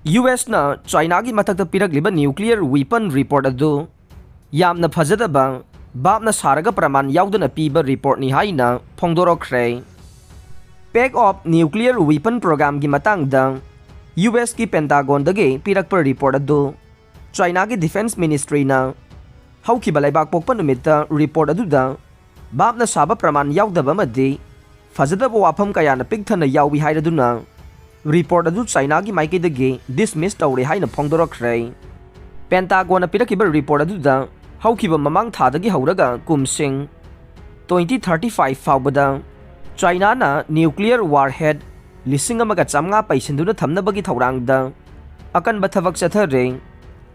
US na China gi mathakta Pirakliba nuclear weapon report adu Yamna Fajadaba Bhap na Saraga Praman Yaodana piba report ni haina phongdorokre. Pack of nuclear weapon program gi matangda US ki Pentagon dagi pirakpa report adu China ki Defense Ministry na hauki balaibak pokpa numita report adu da Bhap na saba praman yaudaba madi Fajadaba wafam kaya na pigthana yawi haidaduna report adu China gi maike dagi dismiss tawre haina phongdorokre. Pentagon na pirakiba report adu da haukiba mamang thadagi hauraga kumsing 2035 faubada China na nuclear warhead lising amaga chamnga paisinduna thamnabagi thaurangda akanba thabak chathare.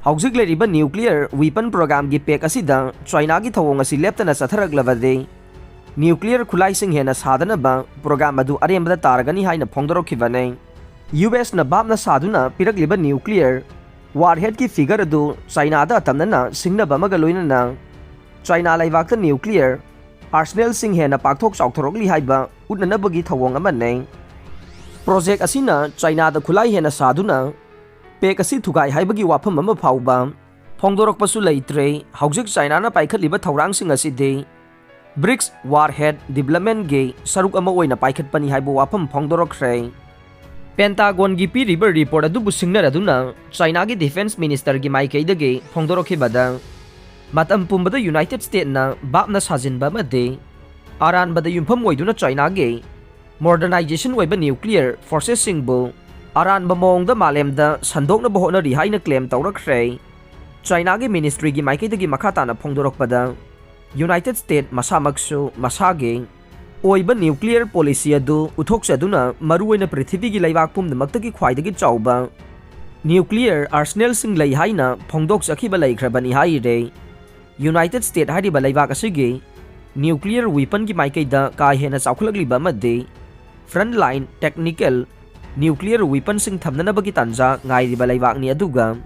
Haujik leriba nuclear weapon program gi pek asida China gi thawong asi leptana chatharaglabade nuclear khulaising hena sadana ba program adu arembada taragani haina phongdorokhibane. US na Bhap na saduna pirakliba nuclear warhead ki figure adu China da tamnana singnaba amaga loinana China laibakta nuclear arsenal sing hena pakthok chawthorokli haiba utnanabagi thawong amane. Project asina China da khulai hena saduna pek asi thugai haibagi wafam ama phauba phongdorokpasu leitre. Haujik China na paikhatliba thaurang sing aside BRICS warhead development ge saruk ama oina paikhatpani haiba wafam phongdorokre. Pentagon gi piriba report adu busingnar aduna China gi defense minister gi maikaidage phongdorokhibada matam pumbada United States na Bhap na sajinba made aran bada yumpham oiduna China ge modernization oiba nuclear forces singbu aran ba mongda malemda sandokna bohona ri haina claim tawrakre. China gi ministry gi maikaidagi makhata na phongdorokpada United States masamaksu masage oiba nuclear policy adu uthokchaduna maruoina prithvi gi laibak pumdamakta gi khwaidagi chawba nuclear arsenal sing lei haina phongdok chakhiba leikrabani haire. United States hariba laibak asigi nuclear weapon gi maikaida ka hena chawkhulagliba made frontline technical nuclear weapon sing thamnanabagi tanja ngairiba laibak ni aduga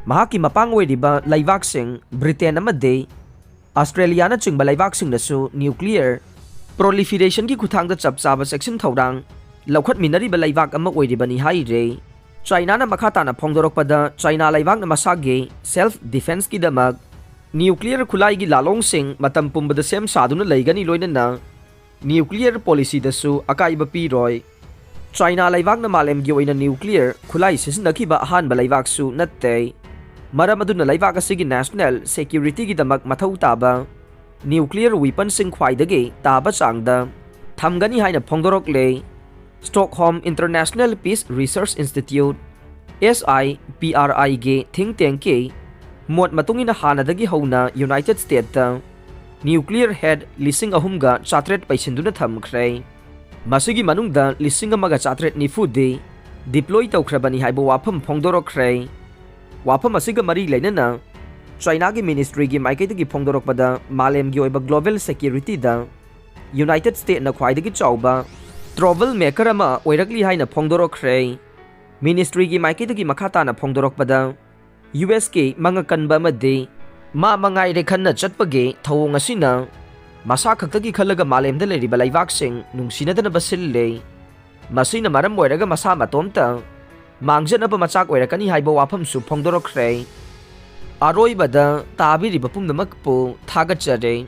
mahaki mapang oiriba laibak sing Britain amade Australia na chingba laibak sing nasu nuclear proliferation ki kuthangda chapchaba section thaurang laukhat minariba laibak ama oiribani haire. China na makhata na phongdorokpada China laibak na masage self defense ki damak nuclear khulai gi lalong sing matam pumbada sem saduna leigani loinana nuclear policy dasu akaiba piroi. China laibak na malem gi oina nuclear khulai sisinakhiba ahanba laibak su natte maram aduna laibak asigi national security gi damak mathau taba nuclear weapon sing khwaidagi taba changda thamgani haina phongdorokle. Stockholm International Peace Research Institute SIPRI ge think tank ke mot matungina hanadagi hauna United States ta nuclear head lising ahumga chatret paisinduna thamkhre. Masigi manungda lising amaga chatret nifude deploy tawkhrabani haibo wafam phongdorokre. Wafam asiga mari leinana China gi ministry gi maikaitagi phongdorokpada malem gi oiba global security da United States na khwaidagi chawba trouble maker ama oirakli haina phongdorokre. Ministry gi maikaitagi makhata na phongdorokpada US ke manga kanba made ma mangai rekhanna chatpage thawong asina masa khaktagi khalaga malemda leriba laibak sing nungsinadana basille masina maram oiraga masa matomta mangjanaba machak oirakani haiba wafam su phongdorokre. Aroibada tabiriba pumdamakpu thagachare.